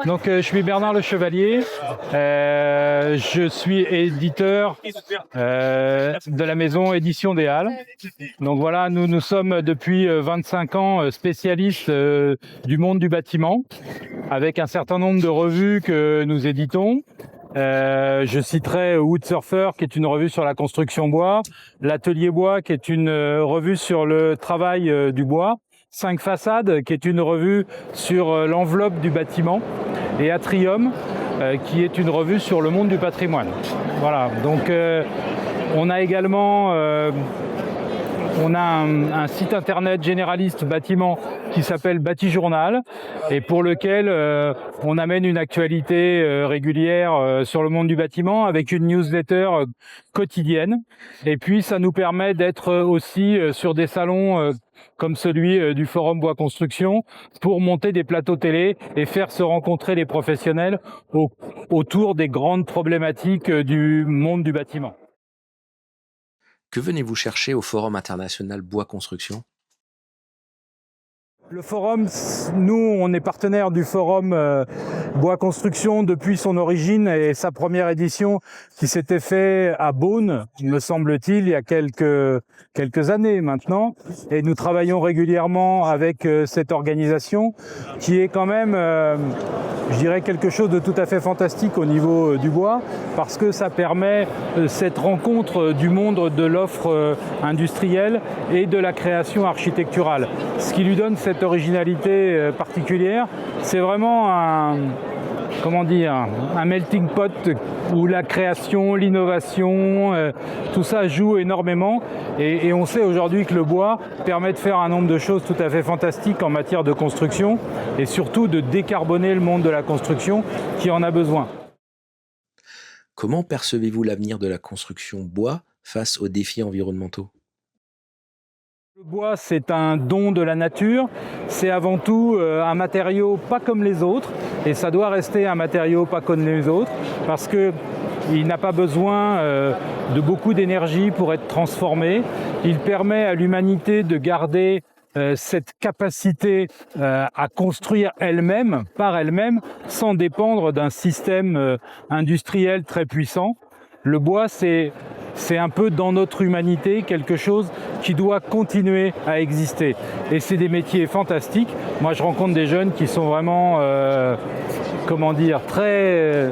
Donc, je suis Bernard Le Chevalier, je suis éditeur de la maison Édition des Halles. Donc voilà, nous sommes depuis 25 ans spécialistes du monde du bâtiment, avec un certain nombre de revues que nous éditons. Je citerai Wood Surfer, qui est une revue sur la construction bois, l'Atelier Bois, qui est une revue sur le travail du bois, 5 façades, qui est une revue sur l'enveloppe du bâtiment, et Atrium, qui est une revue sur le monde du patrimoine. Voilà, donc on a également un site internet généraliste bâtiment qui s'appelle Bâti-Journal et pour lequel on amène une actualité régulière sur le monde du bâtiment avec une newsletter quotidienne. Et puis ça nous permet d'être aussi sur des salons comme celui du Forum Bois Construction pour monter des plateaux télé et faire se rencontrer les professionnels autour des grandes problématiques du monde du bâtiment. Que venez-vous chercher au Forum international Bois Construction ? Le forum, nous, on est partenaire du forum Bois Construction depuis son origine et sa première édition qui s'était fait à Beaune, me semble-t-il, il y a quelques années maintenant. Et nous travaillons régulièrement avec cette organisation qui est quand même, je dirais, quelque chose de tout à fait fantastique au niveau du bois parce que ça permet cette rencontre du monde de l'offre industrielle et de la création architecturale. Ce qui lui donne cette originalité particulière, c'est vraiment un melting pot où la création, l'innovation, tout ça joue énormément et on sait aujourd'hui que le bois permet de faire un nombre de choses tout à fait fantastiques en matière de construction et surtout de décarboner le monde de la construction qui en a besoin. Comment percevez-vous l'avenir de la construction bois face aux défis environnementaux ? Le bois, c'est un don de la nature, c'est avant tout un matériau pas comme les autres, et ça doit rester un matériau pas comme les autres, parce qu'il n'a pas besoin de beaucoup d'énergie pour être transformé. Il permet à l'humanité de garder cette capacité à construire elle-même, par elle-même, sans dépendre d'un système industriel très puissant. Le bois, c'est un peu dans notre humanité quelque chose qui doit continuer à exister. Et c'est des métiers fantastiques. Moi, je rencontre des jeunes qui sont vraiment, très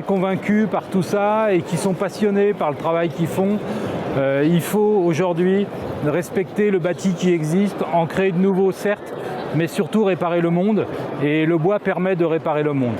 convaincus par tout ça et qui sont passionnés par le travail qu'ils font. Il faut aujourd'hui respecter le bâti qui existe, en créer de nouveaux certes, mais surtout réparer le monde. Et le bois permet de réparer le monde.